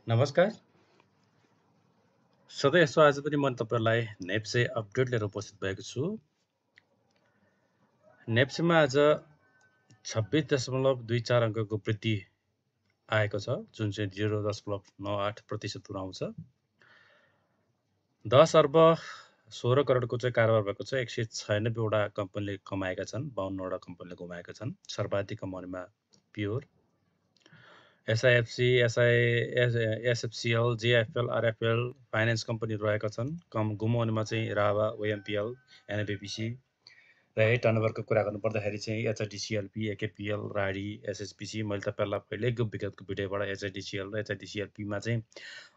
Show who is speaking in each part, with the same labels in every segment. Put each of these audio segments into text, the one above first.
Speaker 1: नमस्कार। सधैँ यसो आज पनि म तपाईँलाई नेप्से अपडेट लिएर उपस्थित भएको छु। नेप्सेमा आज 26.24 अङ्कको वृद्धि आएको छ, जुन चाहिँ 0.98% पुर्याउँछ। 10 अर्ब 16 करोडको चाहिँ कारोबार भएको छ। 196 वटा कम्पनीले कमाएका छन्, 52 वटा कम्पनीले गुमाएका छन्। सर्वाधिक कमाउनेमा प्योर, एसआइएफसी, एसएफसीएल, जेएफएल, आरएफएल फाइनेन्स कम्पनीहरू रहेका छन्। कम गुमाउनेमा चाहिँ राभा, ओएमपिएल, एनएबिपिसी र यही टर्नओभरको कुरा गर्नुपर्दाखेरि चाहिँ एचआइडिसिएलपी, एकेपिएल, राडी, एसएसपिसी। मैले तपाईँलाई पहिल्यैको विगतको भिडियोबाट एचआइडिसिएल र एचआइडिसिएलपीमा चाहिँ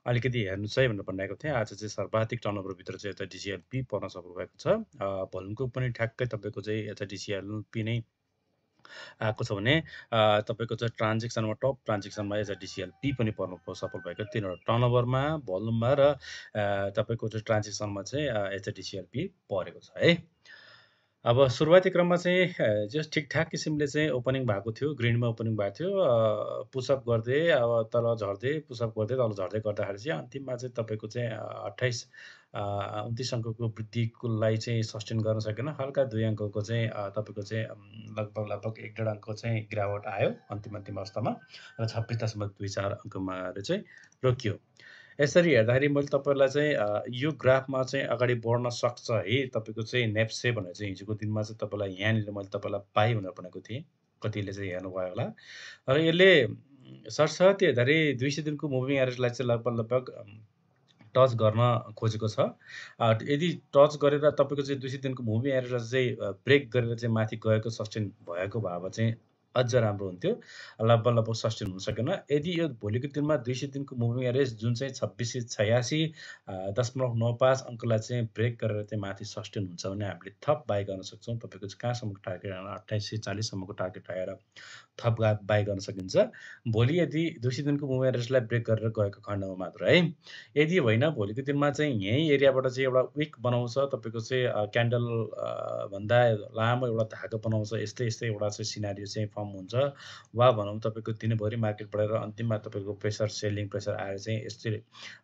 Speaker 1: अलिकति हेर्नुहोस् है भनेर भनिरहेको थिएँ। आज चाहिँ सर्वाधिक टर्नओभरभित्र चाहिँ एचआइडिसिएलपी पर्न सफल भएको छ। भोल्युमको पनि ठ्याक्कै तपाईँको चाहिँ एचआइडिसिएलपी नै आएको छ भने तपाईँको चाहिँ ट्रान्जेक्सनमा टप ट्रान्जेक्सनमा एचआइडिसिएलपी पनि पर्नु सफल भएको। तिनीहरू टर्नओभरमा, भोल्युममा र तपाईँको चाहिँ ट्रान्जेक्सनमा चाहिँ एचआइडिसिएलपी परेको छ है। अब सुरुवाती क्रममा चाहिँ जस्ट ठिकठाक किसिमले चाहिँ ओपनिङ भएको थियो, ग्रिनमा ओपनिङ भएको थियो। पुसअप गर्दै अब तल झर्दै, पुसअप गर्दै तल झर्दै गर्दाखेरि चाहिँ अन्तिममा चाहिँ तपाईँको चाहिँ 29 अङ्कको वृद्धिकोलाई चाहिँ सस्टेन गर्न सकेन। हल्का 2 अङ्कको चाहिँ तपाईँको चाहिँ लगभग 1.5 अङ्कको चाहिँ गिरावट आयो अन्तिम अवस्थामा र 26.24 अङ्कमा चाहिँ रोकियो। यसरी हेर्दाखेरि मैले तपाईँलाई चाहिँ यो ग्राफमा चाहिँ अगाडि बढ्न सक्छ है तपाईँको चाहिँ नेप्से भनेर चाहिँ हिजोको दिनमा चाहिँ तपाईँलाई यहाँनिर मैले तपाईँलाई पाएँ भनेर भनेको थिएँ। कतिले चाहिँ हेर्नुभयो होला। र यसले सरसर्ती हेर्दाखेरि 200 दिनको मुभिङ एभरेजलाई चाहिँ लगभग टच गर्न खोजेको छ। यदि टच गरेर तपाईँको चाहिँ 200 दिनको मुभिङ एभरेजलाई चाहिँ ब्रेक गरेर चाहिँ माथि गएको सस्टेन भएको भए चाहिँ अझ राम्रो हुन्थ्यो। लगभग सस्टेन हुन सकेन। यदि यो भोलिको दिनमा 200 दिनको मुभिङ एभरेज जुन चाहिँ 2686.95 अङ्कलाई चाहिँ ब्रेक गरेर चाहिँ माथि सस्टेन हुन्छ भने हामीले थप बाई गर्न सक्छौँ। तपाईँको चाहिँ कहाँसम्मको टार्गेट आएर 2840 सम्मको टार्गेट आएर थप बाई गर्न सकिन्छ। भोलि यदि 200 दिनको मुभिङ एभरेजलाई ब्रेक गरेर गएको खण्डमा मात्र है। यदि होइन भोलिको दिनमा चाहिँ यही एरियाबाट चाहिँ एउटा विक बनाउँछ, तपाईँको चाहिँ क्यान्डल भन्दा लामो एउटा धागा बनाउँछ, यस्तै एउटा चाहिँ सिनारियो चाहिँ फर्म हुन्छ। वा भनौँ तपाईँको दिनभरि मार्केट बढेर अन्तिममा तपाईँको प्रेसर, सेलिङ प्रेसर आएर चाहिँ यस्तै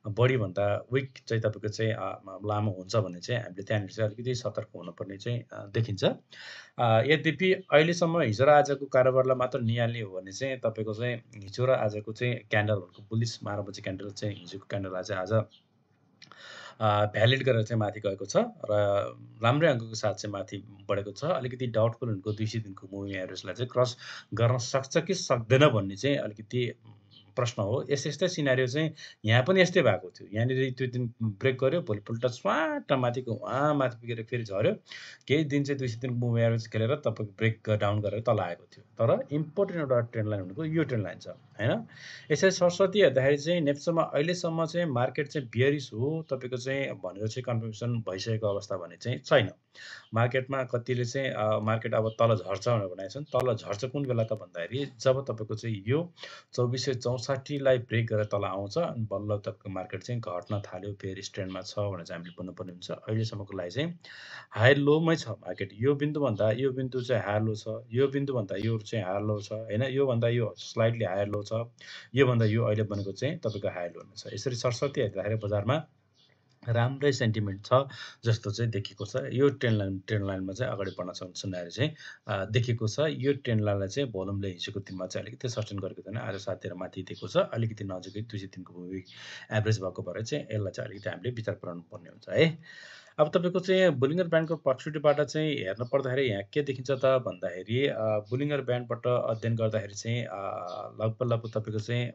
Speaker 1: बढीभन्दा विक चाहिँ तपाईँको चाहिँ लामो हुन्छ भने चाहिँ हामीले त्यहाँनिर चाहिँ अलिकति सतर्क हुनुपर्ने चाहिँ देखिन्छ। यद्यपि अहिलेसम्म हिजो र आजको कारोबारलाई मात्र निहाल्ने हो भने चाहिँ तपाईँको चाहिँ हिजो र आजको चाहिँ क्यान्डलहरूको बुलिस 12 बजे क्यान्डल चाहिँ हिजोको क्यान्डललाई चाहिँ आज भ्यालिड गरेर चाहिँ माथि गएको छ र राम्रै अङ्कको साथ चाहिँ माथि बढेको छ। अलिकति डाउटफुल हुनुको 200 दिनको मुभिङ एभरेजलाई चाहिँ क्रस गर्न सक्छ कि सक्दैन भन्ने चाहिँ अलिकति प्रश्न हो। यस्तै सिनारियो चाहिँ यहाँ पनि यस्तै भएको थियो। यहाँनिर त्यो दिन ब्रेक गर्यो, भोलिपल्ट स्वाट माथिको माथि पुगेर फेरि झऱ्यो। केही दिन चाहिँ 200 दिनको मुभिङ एभरेज खेलेर तपाईँको ब्रेक डाउन गरेर तल आएको थियो। तर इम्पोर्टेन्ट एउटा ट्रेन्ड लाइन भनेको यो ट्रेन्ड लाइन छ होइन। यसरी सरस्वती हेर्दाखेरि चाहिँ नेप्सेमा अहिलेसम्म चाहिँ मार्केट चाहिँ बियरिस हो तपाईँको चाहिँ भनेर चाहिँ कन्फर्मेसन भइसकेको अवस्था भने चाहिँ छैन। मार्केटमा कतिले चाहिँ मार्केट अब तल झर्छ भनेर भनेका छन्। तल झर्छ कुन बेला त भन्दाखेरि जब तपाईँको चाहिँ यो 2464 लाई ब्रेक गरेर तल आउँछ अनि बल्ल तपाईँको मार्केट चाहिँ घट्न थाल्यो, बेयरिस ट्रेन्डमा छ भनेर चाहिँ हामीले भन्नुपर्ने हुन्छ। अहिलेसम्मको लागि चाहिँ हाई लोमै छ मार्केट। यो बिन्दुभन्दा यो बिन्दु चाहिँ हायर लो छ, यो बिन्दुभन्दा यो चाहिँ हायर लो छ होइन। योभन्दा यो स्लाइडली हायर लो छ, योभन्दा यो अहिले बनेको चाहिँ तपाईँको हायर लो छ। यसरी सरस्वती हेर्दाखेरि बजारमा राम्रै सेन्टिमेन्ट छ जस्तो चाहिँ देखिएको छ। यो ट्रेन्ड लाइनमा चाहिँ अगाडि बढ्न सक्ने सिनारियो चाहिँ देखिएको छ। यो ट्रेन्ड लाइनलाई चाहिँ भोल्युमले हिजोको दिनमा चाहिँ अलिकति सस्टेन गरेको थिएन, आज साथीहरू माथि दिएको छ। अलिकति नजिकै 200 दिनको मुभिङ एभरेज भएको भएर चाहिँ यसलाई चाहिँ अलिकति हामीले विचार पुर्याउनु पर्ने हुन्छ है। अब तपाईँको चाहिँ बुलिङ्गर ब्यान्डको पर्सपेक्टिभबाट चाहिँ हेर्न पर्दाखेरि यहाँ के देखिन्छ त भन्दाखेरि बुलिङ्गर ब्यान्डबाट अध्ययन गर्दाखेरि चाहिँ लगभग तपाईँको चाहिँ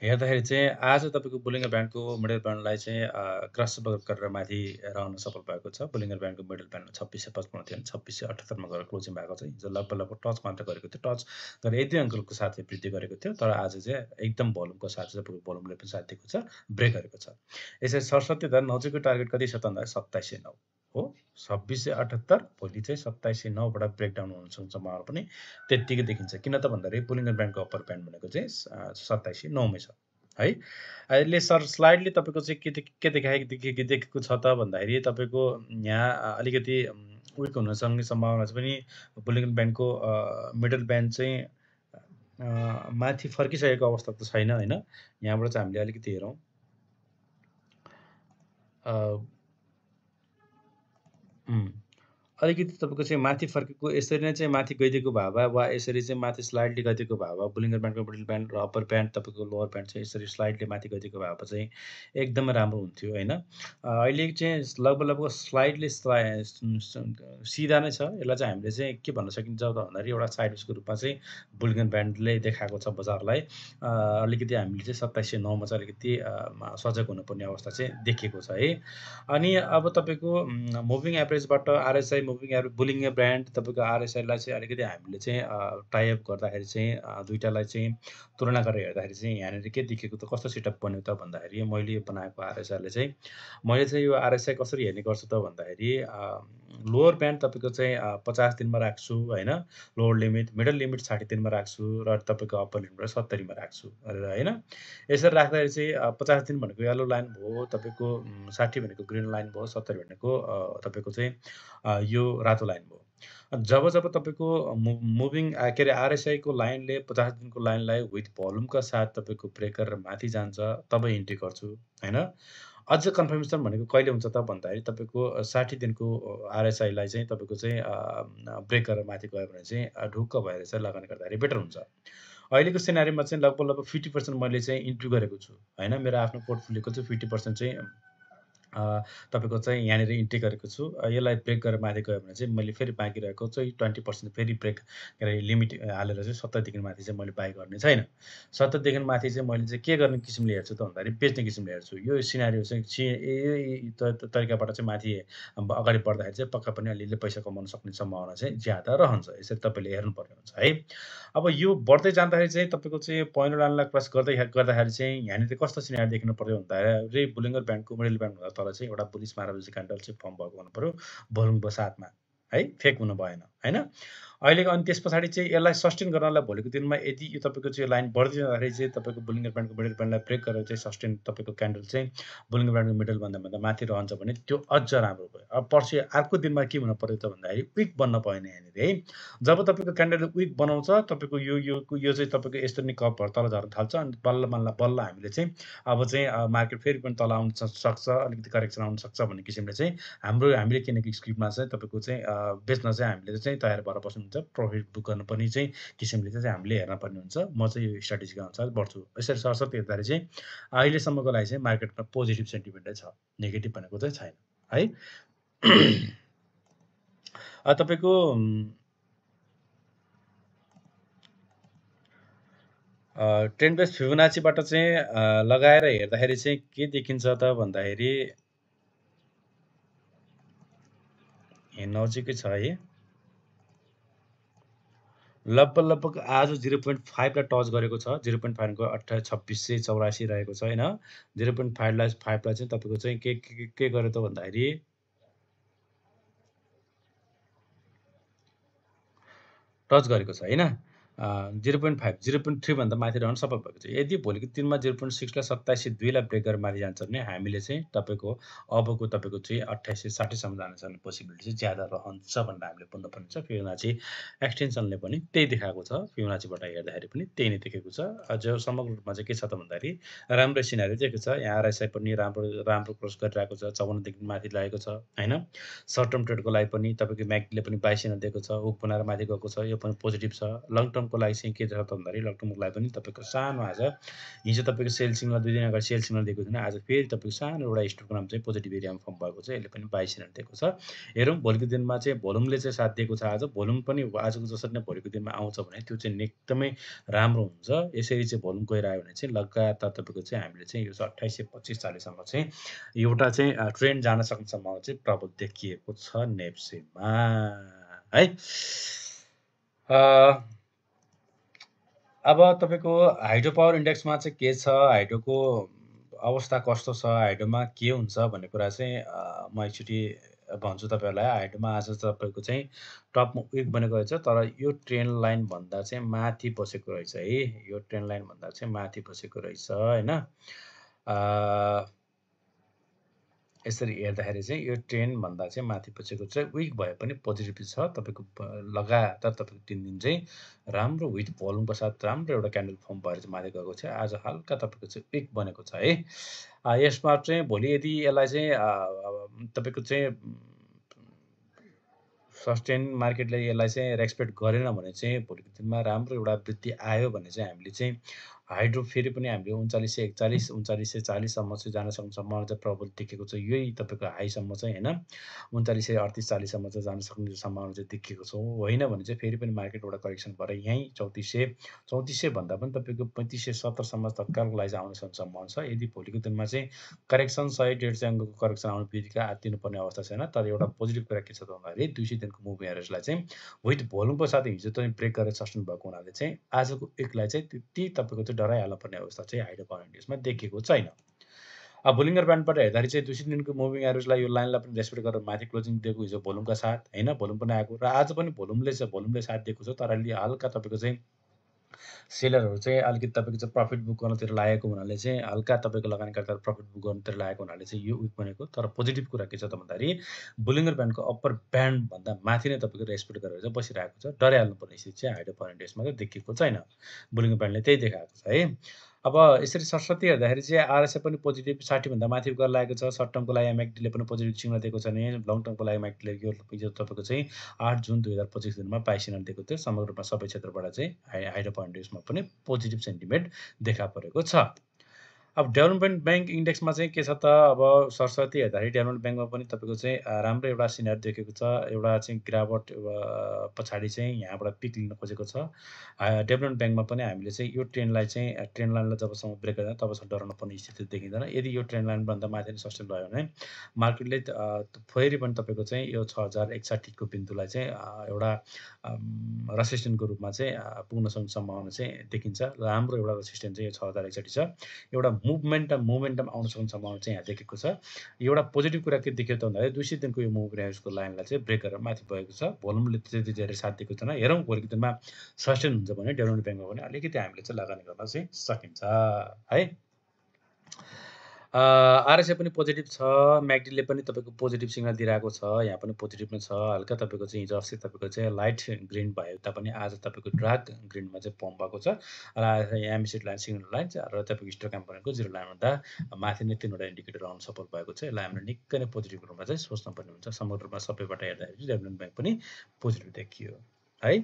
Speaker 1: हेर्दाखेरि चाहिँ आज तपाईँको बुलिङ्गर ब्यान्डको मिडल ब्यान्डलाई चाहिँ क्रस गरेर माथि रहन सफल भएको छ। बुलिङ्गर ब्यान्डको मिडल ब्यान्डमा 2655 थियो भने 2678 मा गएर क्लोजिङ भएको छ। हिजो लगभग टच मात्र गरेको थियो। टच गरेर 1-2 अङ्कको साथै वृद्धि गरेको थियो। तर आज चाहिँ एकदम भोल्युमको साथ चाहिँ भोल्युमले पनि साथ दिएको छ, ब्रेक गरेको छ। यसरी सरस्वती धर नजिकको टार्गेट कति छ त भन्दा 2709 हो। 2678 भोलि चाहिँ 2709 बाट ब्रेकडाउन हुन सक्छ सम्भावना पनि त्यत्तिकै देखिन्छ। किन त भन्दाखेरि बुलिङ्गर ब्यान्डको अप्पर ब्यान्ड भनेको चाहिँ 2709 मै छ है। यसले स्लाइडली तपाईँको चाहिँ के देखेको छ त भन्दाखेरि तपाईँको यहाँ अलिकति विक हुन सक्ने सम्भावना छ पनि बुलियन ब्यान्डको मिडल ब्यान्ड चाहिँ माथि फर्किसकेको अवस्था त छैन होइन। यहाँबाट चाहिँ हामीले अलिकति हेरौँ। अलिकति तपाईँको चाहिँ माथि फर्केको यसरी नै चाहिँ माथि गइदिएको भए भए वा यसरी चाहिँ माथि स्लाइडली गइदिएको भए भए बुलियन ब्यान्डको मिडल ब्यान्ड र अप्पर ब्यान्ड तपाईँको लोवर ब्यान्ड चाहिँ यसरी स्लाइडली माथि गइदिएको भए भए चाहिँ एकदमै राम्रो हुन्थ्यो होइन। अहिले चाहिँ लगभग स्लाइडली सिधा नै छ। यसलाई चाहिँ हामीले चाहिँ के भन्न सकिन्छ त भन्दाखेरि एउटा साइड वेजको रूपमा चाहिँ बुलियन ब्यान्डले देखाएको छ बजारलाई। अलिकति हामीले चाहिँ 2709 मा चाहिँ अलिकति सजग हुनुपर्ने अवस्था चाहिँ देखिएको छ है। अनि अब तपाईँको मुभिङ एभरेजबाट RSI moving average Bollinger band तपाईँको आरएसआईलाई चाहिँ अलिकति हामीले चाहिँ टाइअप गर्दाखेरि चाहिँ दुईटालाई चाहिँ तुलना गरेर हेर्दाखेरि चाहिँ यहाँनिर के देखेको त कस्तो सेटअप बन्यो त भन्दाखेरि मैले बनाएको आरएसआईले चाहिँ मैले चाहिँ यो आरएसआई कसरी हेर्ने गर्छु त भन्दाखेरि लोवर ब्यान्ड तपाईँको चाहिँ 50 दिनमा राख्छु होइन, लोवर लिमिट मिडल लिमिट 60 दिनमा राख्छु र तपाईँको अप्पर लिमिट 70 मा राख्छु होइन। यसरी राख्दाखेरि चाहिँ 50 दिन भनेको येलो लाइन भयो, तपाईँको 60 भनेको ग्रिन लाइन भयो, 70 भनेको तपाईँको चाहिँ यो रातो लाइन भयो। जब तपाईँको मुभिङ के अरे आरएसआईको लाइनले 50 दिनको लाइनलाई विथ भोल्युमका साथ तपाईँको ब्रेकर माथि जान्छ तब इन्ट्री गर्छु होइन। अझ कन्फर्मेसन भनेको कहिले हुन्छ त भन्दाखेरि तपाईँको 60 दिनको आरएसआईलाई चाहिँ तपाईँको चाहिँ ब्रेकर माथि गयो भने चाहिँ ढुक्क भएर चाहिँ लगानी गर्दाखेरि बेटर हुन्छ। अहिलेको सिनारीमा चाहिँ लगभग 50% मैले चाहिँ इन्ट्री गरेको छु होइन। मेरो आफ्नो पोर्टफोलियोको चाहिँ 50% चाहिँ तपाईँको चाहिँ यहाँनिर इन्ट्री गरेको छु। यसलाई ब्रेक गरेर माथि गयो भने चाहिँ मैले फेरि बाँकी रहेको चाहिँ 20% फेरि ब्रेक के अरे लिमिट हालेर चाहिँ 70 देखि माथि चाहिँ मैले बाई गर्ने छैन। 70 देखि माथि चाहिँ मैले चाहिँ के गर्ने किसिमले हेर्छु त भन्दाखेरि बेच्ने किसिमले हेर्छु। यो सिनारियो चाहिँ तरिकाबाट चाहिँ माथि अगाडि बढ्दाखेरि चाहिँ पक्का पनि अलिअलि पैसा कमाउन सक्ने सम्भावना चाहिँ ज्यादा रहन्छ। यसरी तपाईँले हेर्नुपर्ने हुन्छ है। अब यो बढ्दै जाँदाखेरि चाहिँ तपाईँको चाहिँ पहिलो लाइनलाई क्रस गर्दाखेरि चाहिँ यहाँनिर कस्तो सिनारी देख्नु पर्यो भन्दाखेरि बुलियन ब्यान्डको मिडल ब्यान्डभन्दा तल चाहिँ एउटा बुलिस मार्बल क्यान्डल चाहिँ फर्म भएको हुनुपर्यो भोल्युमको साथमा है, फेक हुनु भएन होइन। अहिलेको अनि त्यस पछाडि चाहिँ यसलाई सस्टेन गर्नलाई भोलिको दिनमा यदि यो तपाईँको चाहिँ लाइन बढ्दै जाँदाखेरि चाहिँ तपाईँको बुलियन ब्यान्डको मिडल ब्यान्डलाई ब्रेक गरेर चाहिँ सस्टेन तपाईँको क्यान्डल चाहिँ बुलियन ब्यान्डको मिडल भन्दा माथि रहन्छ भने त्यो अझ राम्रो भयो। अब पर्सि अर्को दिनमा के हुनु पर्यो त भन्दाखेरि विक बन्न भएन यहाँनिर है। जब तपाईँको क्यान्डल विक बनाउँछ तपाईँको यो चाहिँ तपाईँको यस्तो नै कपहरू तल झर्न थाल्छ अनि बल्ल हामीले चाहिँ अब चाहिँ मार्केट फेरि पनि तल आउन सक्छ, अलिकति करेक्सन आउन सक्छ भन्ने किसिमले चाहिँ हामीले किनेको स्क्रिप्टमा चाहिँ तपाईँको चाहिँ बेच्न चाहिँ हामीले चाहिँ तयार भएर बस्नुहुन्छ। प्रफिट बुक गर्नुपर्ने चाहिँ किसिमले चाहिँ हामीले हेर्न पर्ने हुन्छ। म चाहिँ यो स्ट्राटेजीको अनुसार बढ्छु। यसरी सरसर्ती हेर्दाखेरि चाहिँ अहिलेसम्मको लागि चाहिँ मार्केटमा पोजिटिभ सेन्टिमेन्टै छ, नेगेटिभ भनेको चाहिँ छैन है। तपाईँको ट्रेन्ड बेस फिबोनाचीबाट चाहिँ लगाएर हेर्दाखेरि चाहिँ के देखिन्छ त भन्दाखेरि नजिकै छ है। लगभग आज 0.5 लाई टच गरेको छ। 0.5 को 2684 रहेको छ होइन। 0.5 लाई चाहिँ तपाईँको चाहिँ के गर्यो त भन्दाखेरि टच गरेको छ होइन। 0.5 0.3 भन्दा माथि रहन सफल भएको छ। यदि भोलिको दिनमा 0.6 लाई 2702 लाई ब्रेक गरेर माथि जान्छ भने हामीले चाहिँ तपाईँको अबको तपाईँको चाहिँ 2860 सम्म जाने पोसिबिलिटी चाहिँ ज्यादा रहन्छ भनेर हामीले बुझ्नुपर्ने छ। फिबोनाची एक्सटेन्सनले पनि त्यही देखाएको छ, फिबोनाचीबाट हेर्दाखेरि पनि त्यही नै देखेको छ। अझ समग्र रूपमा चाहिँ के छ त भन्दाखेरि राम्रो सिनारी देखेको छ। यहाँ आरएसआई पनि राम्रो क्रस गरिरहेको छ, 54 देखि माथि लागेको छ होइन। सर्ट टर्म ट्रेडको लागि पनि तपाईँको म्याकले पनि 22 दिएको छ, हुक बनाएर माथि गएको छ, यो पनि पोजिटिभ छ। लङ टर्मको लागि चाहिँ के छ त भन्दाखेरि लङ टर्मको लागि पनि तपाईँको सानो आज हिजो तपाईँको सेल सिग्नल 2 दिन अगाडि सेल सिग्नल दिएको थिएन, आज फेरि तपाईँको सानो एउटा स्टोकको नाम चाहिँ पोजिटिभ एरियामा फर्म भएको छ। यसले पनि 22 दिएको छ। हेरौँ भोलिको दिनमा चाहिँ भोल्युमले चाहिँ साथ दिएको छ। आज भोल्युम पनि आजको जसरी नै भोलिको दिनमा आउँछ भने त्यो चाहिँ एकदमै राम्रो हुन्छ। यसरी चाहिँ भोल्युम गइरह्यो भने चाहिँ लगातार तपाईँको चाहिँ हामीले चाहिँ यो 2825 सम्म चाहिँ एउटा चाहिँ ट्रेन्ड जान सक्ने सम्भावना चाहिँ प्रबल देखिएको छ नेप्सेमा है। अब तपाईँको हाइड्रो पावर इन्डेक्समा चाहिँ के छ, हाइड्रोको अवस्था कस्तो छ, हाइड्रोमा के हुन्छ भन्ने कुरा चाहिँ म एकचोटि भन्छु तपाईँहरूलाई। हाइड्रोमा आज तपाईँको चाहिँ टपमा विक बनेको रहेछ, तर यो ट्रेन्ड लाइन भन्दा चाहिँ माथि बसेको रहेछ है। यो ट्रेन्ड लाइन भन्दा चाहिँ माथि बसेको रहेछ होइन। यसरी हेर्दाखेरि चाहिँ यो ट्रेन्ड भन्दा चाहिँ माथि पछिको चाहिँ विक भए पनि पोजिटिभ छ तपाईँको लगातार तपाईँको 3 दिन चाहिँ राम्रो विथ भोल्युमको साथ राम्रो एउटा क्यान्डल फर्म भएर चाहिँ माथि गएको छ आज हल्का तपाईँको चाहिँ विक बनेको छ है यसमा चाहिँ भोलि यदि यसलाई चाहिँ तपाईँको चाहिँ सस्टेन मार्केटले यसलाई चाहिँ रेस्पेक्ट गरेन भने चाहिँ भोलिको दिनमा राम्रो एउटा वृद्धि आयो भने चाहिँ हामीले चाहिँ हाइड्रो फेरि पनि हामीले 3941 3940सम्म चाहिँ जान सक्ने सम्भावना चाहिँ प्रबल देखिएको छ यही तपाईँको हाईसम्म चाहिँ होइन 3938 40सम्म चाहिँ जान सक्ने सम्भावना चाहिँ देखिएको छ होइन भने चाहिँ फेरि पनि मार्केट एउटा करेक्सन भएर यहीँ 3400 भन्दा पनि तपाईँको 3570सम्म तत्कालको लागि चाहिँ आउन सक्ने सम्भावना छ यदि भोलिको दिनमा चाहिँ करेक्सन 100-150 अङ्कको करेक्सन आउने बित्तिकै आत्तिनुपर्ने अवस्था छैन तर एउटा पोजिटिभ कुरा के छ त भन्दाखेरि 200 दिनको मुभ एभरेजलाई चाहिँ विथ भोल्युमको साथ हिजो चाहिँ ब्रेक गरेर सस्टेन भएको हुनाले चाहिँ आजको एकलाई चाहिँ त्यति तपाईँको चाहिँ डराइहाल्नुपर्ने अवस्था चाहिँ हाइड्रो पावर इन्डेक्समा देखिएको छैन अब बुलिङ्गर ब्यान्डबाट हेर्दाखेरि चाहिँ 200 दिनको मुभिङ एभरेजलाई यो लाइनलाई पनि रेस्पेक्ट गरेर माथि क्लोजिङ दिएको हिजो भोल्युमका साथ होइन भोल्युम पनि आएको र आज पनि भोल्युमले साथ दिएको छ तर अलि हल्का तपाईँको चाहिँ सेलरहरू चाहिँ अलिकति तपाईँको चाहिँ प्रफिट बुक गर्नतिर लागेको हुनाले चाहिँ हल्का तपाईँको लगानीकर्ताहरू प्रफिट बुक गर्नतिर लागेको हुनाले चाहिँ यो विक बनेको तर पोजिटिभ कुरा के छ त भन्दाखेरि बुलिङ्गर ब्यान्डको अप्पर ब्यान्डभन्दा माथि नै तपाईँको रेस्पेक्ट गरेर चाहिँ बसिरहेको छ डराइहाल्नुपर्ने स्थिति चाहिँ हाइड्रो पावर इन्डेक्समा चाहिँ देखिएको छैन बुलिङ्गर ब्यान्डले त्यही देखाएको छ है अब यसरी सरस्वती हेर्दाखेरि चाहिँ आरएसए पनि पोजिटिभ 60 भन्दा माथि गएर लागेको छ सर्ट टर्मको लागि एमएक्डीले पनि पोजिटिभ सिग्नल दिएको छ भने लङ टर्मको लागि एमएक्डीले यो तपाईँको चाहिँ 8 जुन 2025 दिनमा बाई सिग्नल दिएको थियो समग्र रूपमा सबै क्षेत्रबाट चाहिँ हाइड्रो पावर इन्डेक्समा पनि पोजिटिभ सेन्टिमेन्ट देखा परेको छ अब डेभलपमेन्ट ब्याङ्क इन्डेक्समा चाहिँ के छ त अब सरस्वती हेर्दाखेरि डेभलपमेन्ट ब्याङ्कमा पनि तपाईँको चाहिँ राम्रो एउटा सिनारी देखेको छ एउटा चाहिँ गिरावट पछाडि चाहिँ यहाँबाट पिक लिन खोजेको छ डेभलपमेन्ट ब्याङ्कमा पनि हामीले चाहिँ यो ट्रेन्ड लाइनलाई जबसम्म ब्रेक गर्दैन तबसम्म डराउनु पर्ने स्थिति देखिँदैन यदि यो ट्रेन्ड लाइनभन्दा माथि नै सस्टेन भयो भने मार्केटले फेरि पनि तपाईँको चाहिँ यो 6061को बिन्दुलाई चाहिँ एउटा रेसिस्टेन्टको रूपमा चाहिँ पुग्न सक्ने सम्भावना चाहिँ देखिन्छ राम्रो एउटा रेसिस्टेन्ट चाहिँ यो 6061 छ एउटा मोमेन्टम आउन सक्ने सम्भावना चाहिँ यहाँ देखेको छ एउटा पोजिटिभ कुरा के देखियो त भन्दाखेरि 200 दिनको यो मुभ एभरेजको लाइनलाई चाहिँ ब्रेक गरेर माथि भएको छ भोल्युमले त्यति धेरै साथ दिएको छैन हेरौँ भोलिको दिनमा सस्टेन हुन्छ भने डेभलपमेन्ट ब्याङ्कमा पनि अलिकति हामीले चाहिँ लगानी गर्न चाहिँ सकिन्छ है आरएसए पनि पोजिटिभ छ म्याक्डीले पनि तपाईँको पोजिटिभ सिग्नल दिइरहेको छ यहाँ पनि पोजिटिभ नै छ हल्का तपाईँको चाहिँ हिजो अस्ति तपाईँको चाहिँ लाइट ग्रिन भए तापनि आज तपाईँको डार्क ग्रिनमा चाहिँ पम्प भएको छ र एमसिड लाइन सिग्नल लाइन र तपाईँको स्टक कम्पनीको जिरो लाइनभन्दा माथि नै 3वटा इन्डिकेटर आउन सफल भएको छ यसलाई हामीले निकै नै पोजिटिभ रूपमा चाहिँ सोच्नुपर्ने हुन्छ समग्र रूपमा सबैबाट हेर्दाखेरि डेभलपमेन्ट ब्याङ्क पनि पोजिटिभ देखियो है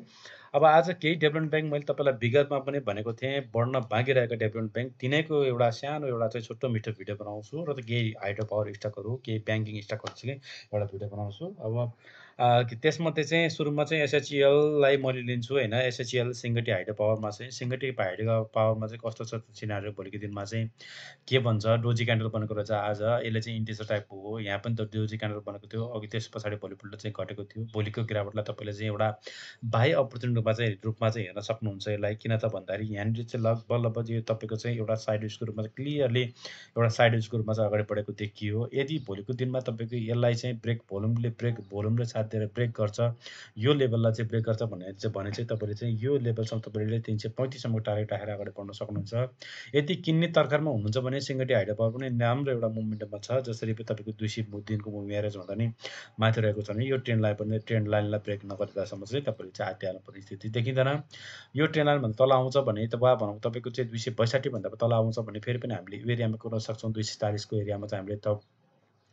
Speaker 1: अब आज केही डेभलपमेन्ट ब्याङ्क मैले तपाईँलाई विगतमा पनि भनेको थिएँ बढ्न बाँकी रहेका डेभलपमेन्ट ब्याङ्क तिनैको एउटा सानो एउटा चाहिँ छोटो मिठो भिडियो बनाउँछु र केही हाइड्रो पावर स्टकहरू केही ब्याङ्किङ स्टकहरू चाहिँ एउटा भिडियो बनाउँछु अब त्यसमध्ये चाहिँ सुरुमा चाहिँ एसएचइएललाई मैले लिन्छु होइन एसएचइएल सिङ्गटी हाइड्रो पावरमा चाहिँ सिङ्गटी हाइड्रो पावरमा चाहिँ कस्तो छ सिनारियो भोलिको दिनमा चाहिँ के भन्छ डोजी क्यान्डल बनेको रहेछ आज यसले चाहिँ इन्टिजर टाइपको हो यहाँ पनि त डोजी क्यान्डल बनेको थियो अघि त्यस पछाडि भोलिपल्ट चाहिँ घटेको थियो भोलिको गिरावटलाई तपाईँले चाहिँ एउटा बाई अपर्च्युनिटी रूपमा चाहिँ हेर्न सक्नुहुन्छ यसलाई किन त भन्दाखेरि यहाँनिर चाहिँ लगभग यो तपाईँको चाहिँ एउटा साइड वेजको रूपमा चाहिँ क्लियरली एउटा साइड वेजको रूपमा चाहिँ अगाडि बढेको देखियो यदि भोलिको दिनमा तपाईँको यसलाई चाहिँ भोल्युमले साथ दिएर ब्रेक गर्छ यो लेभललाई चाहिँ ब्रेक गर्छ भने चाहिँ तपाईँले चाहिँ यो लेभलसम्म तपाईँले 335सम्मको टार्गेट राखेर अगाडि बढ्न सक्नुहुन्छ यदि किन्ने तर्खरमा हुनुहुन्छ भने सिङ्गटी हाइड्रो पावर पनि राम्रो एउटा मुभमेन्टमा छ जसरी तपाईँको 200 दिनको मुभ एभरेज भन्दा नि माथि रहेको छ भने यो ट्रेन्ड लाइनलाई ब्रेक नगरेकासम्म चाहिँ तपाईँले चाहिँ आत्तिहाल्नु पर्ने स्थिति देखिँदैन यो ट्रेन्ड लाइनभन्दा तल आउँछ भने भनौँ तपाईँको चाहिँ 262 भन्दा तल आउँछ भने फेरि पनि हामीले यो एरियामा गर्न सक्छौँ 240 को एरियामा चाहिँ हामीले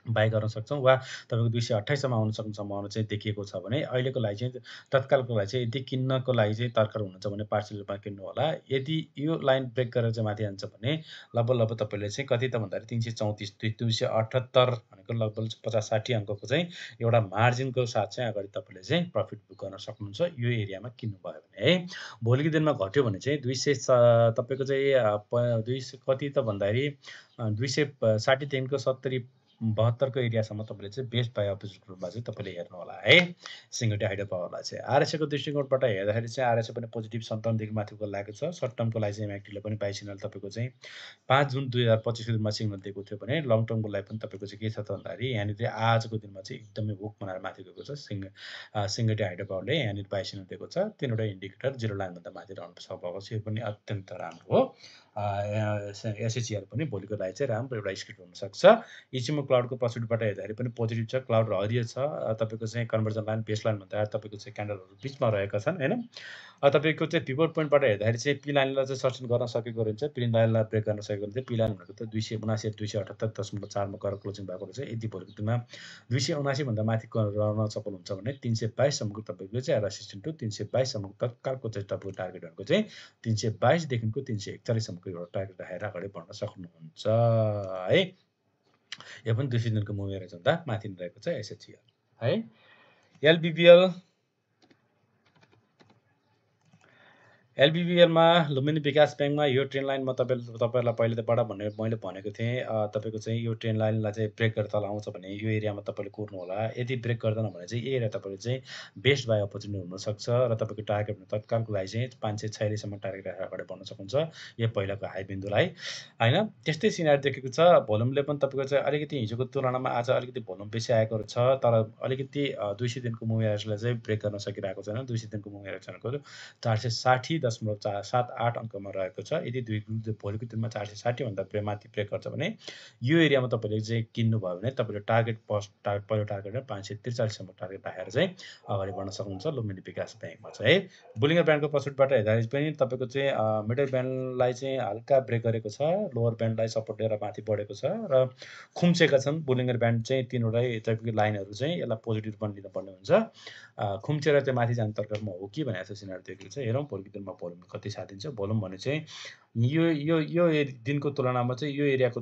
Speaker 1: बाई गर्न सक्छौँ वा तपाईँको 228सम्म आउन सक्ने सम्भावना चाहिँ देखिएको छ भने अहिलेको लागि चाहिँ तत्कालको लागि चाहिँ यदि किन्नको लागि चाहिँ तर्खर हुनुहुन्छ भने पार्सल रूपमा किन्नु होला यदि यो लाइन ब्रेक गरेर चाहिँ माथि जान्छ भने लगभग तपाईँले चाहिँ कति त भन्दाखेरि 334 278 भनेको लगभग 50-60 अङ्कको चाहिँ एउटा मार्जिनको साथ चाहिँ अगाडि तपाईँले चाहिँ प्रफिट बुक गर्न सक्नुहुन्छ यो एरियामा किन्नुभयो भने है भोलिको दिनमा घट्यो भने चाहिँ 200 तपाईँको चाहिँ 200 कति त भन्दाखेरि 260 देखिको 70 72को एरियासम्म तपाईँले चाहिँ बेस्ट बाई अपोजिट रूपमा चाहिँ तपाईँले हेर्नु होला है सिङ्गटी हाइड्रो पावरलाई चाहिँ आरएसएको दृष्टिकोणबाट हेर्दाखेरि चाहिँ आरएसए पनि पोजिटिभ सर्ट टर्मदेखि माथिको लागेको छ सर्ट टर्मको लागि चाहिँ एमएक्टीले पनि बाई सिग्नल तपाईँको चाहिँ 5 जुन 2025 दिनमा सिग्नल दिएको थियो भने लङ टर्मको लागि पनि तपाईँको चाहिँ के छ त भन्दाखेरि यहाँनिर आजको दिनमा चाहिँ एकदमै हुक बनाएर माथि गएको छ सिङ्गटी हाइड्रो पावरले यहाँनिर बाई सिग्नल दिएको छ 3वटा इन्डिकेटर जिरो लाइनभन्दा माथि रहनु भएको छ यो पनि अत्यन्त राम्रो हो एसएचईआर पनि भोलिको लागि चाहिँ राम्रो एउटा स्क्रिप्ट हुनसक्छ। इचिमो क्लाउडको पछिबाट हेर्दाखेरि पनि पोजिटिभ छ, क्लाउड हरियो छ। तपाईँको चाहिँ कन्भर्जन लाइन बेस लाइन भन्दा तपाईँको चाहिँ क्यान्डलहरू बिचमा रहेका छन् होइन। तपाईँको चाहिँ पिभट पोइन्टबाट हेर्दाखेरि चाहिँ पी लाइनलाई चाहिँ सस्टेन गर्न सकेको रहेछ, पी लाइनलाई ब्रेक गर्न सकेको रहेछ। पी लाइन भनेको त 279.278.4 मा गएर क्लोजिङ भएको रहेछ। यदि भोलिको दिनमा 279 भन्दा माथि रहन सक्नुहुन्छ भने 322 सम्मको तपाईँको चाहिँ रेसिस्टेन्ट टु 322 सम्मको तत्कालको चाहिँ तपाईँको टार्गेट भनेको चाहिँ 322 देखिको 341 सम्मको एउटा टार्गेट राखेर अगाडि बढ्न सक्नुहुन्छ है। यो पनि 200 दिनको मुभ एभरेज भन्दा माथि नै रहेको छ एसएचईआर है। एलबिबिएलमा लुम्बिनी विकास ब्याङ्कमा यो ट्रेन लाइन म तपाईँहरूलाई पहिले त मैले भनेको थिएँ। तपाईँको चाहिँ यो ट्रेन लाइनलाई चाहिँ ब्रेक गरेर तल आउँछ भने यो एरियामा तपाईँले कुर्नु होला। यदि ब्रेक गर्दैन भने चाहिँ यो एरिया तपाईँले चाहिँ बेस्ट बाई अपर्च्युनिटी हुनसक्छ र तपाईँको टार्गेट तत्कालको लागि चाहिँ 546 सम्म टार्गेट राखेर अगाडि बढ्न सक्नुहुन्छ यो पहिलाको हाई बिन्दुलाई होइन। त्यस्तै सिनारी देखेको छ। भोल्युमले पनि तपाईँको चाहिँ अलिकति हिजोको तुलनामा आज अलिकति भोल्युम बेसी आएको छ, तर अलिकति 200 दिनको मुभ एभरेजलाई चाहिँ ब्रेक गर्न सकिरहेको छैन। 200 दिनको मुभ एभरेज भनेको 460.78 अङ्कमा रहेको छ। यदि भोलिको दिनमा 460 भन्दा माथि ब्रेक गर्छ भने यो एरियामा तपाईँले चाहिँ किन्नुभयो भने तपाईँले पहिलो टार्गेट 543 सम्म टार्गेट राखेर चाहिँ अगाडि बढ्न सक्नुहुन्छ लुम्बिनी विकास ब्याङ्कमा चाहिँ है। बोलिङ्गर ब्यान्डको पछिबाट हेर्दाखेरि पनि तपाईँको चाहिँ मिडल ब्यान्डलाई चाहिँ हल्का ब्रेक गरेको छ, लोवर ब्यान्डलाई सपोर्ट लिएर माथि बढेको छ र खुम्चेका छन्। बोलिङ्गर ब्यान्ड चाहिँ तीनवटै तपाईँको लाइनहरू चाहिँ यसलाई पोजिटिभ बनिदिनु पर्ने हुन्छ। खुम्चेर चाहिँ माथि जाने तर्कमा हो कि भनेर चाहिँ सिनारी देखेको छ। हेरौँ भोलिको दिनमा भोल्युम कति साथ दिन्छ। भोल्युम भने चाहिँ यो दिनको तुलनामा चाहिँ यो एरियाको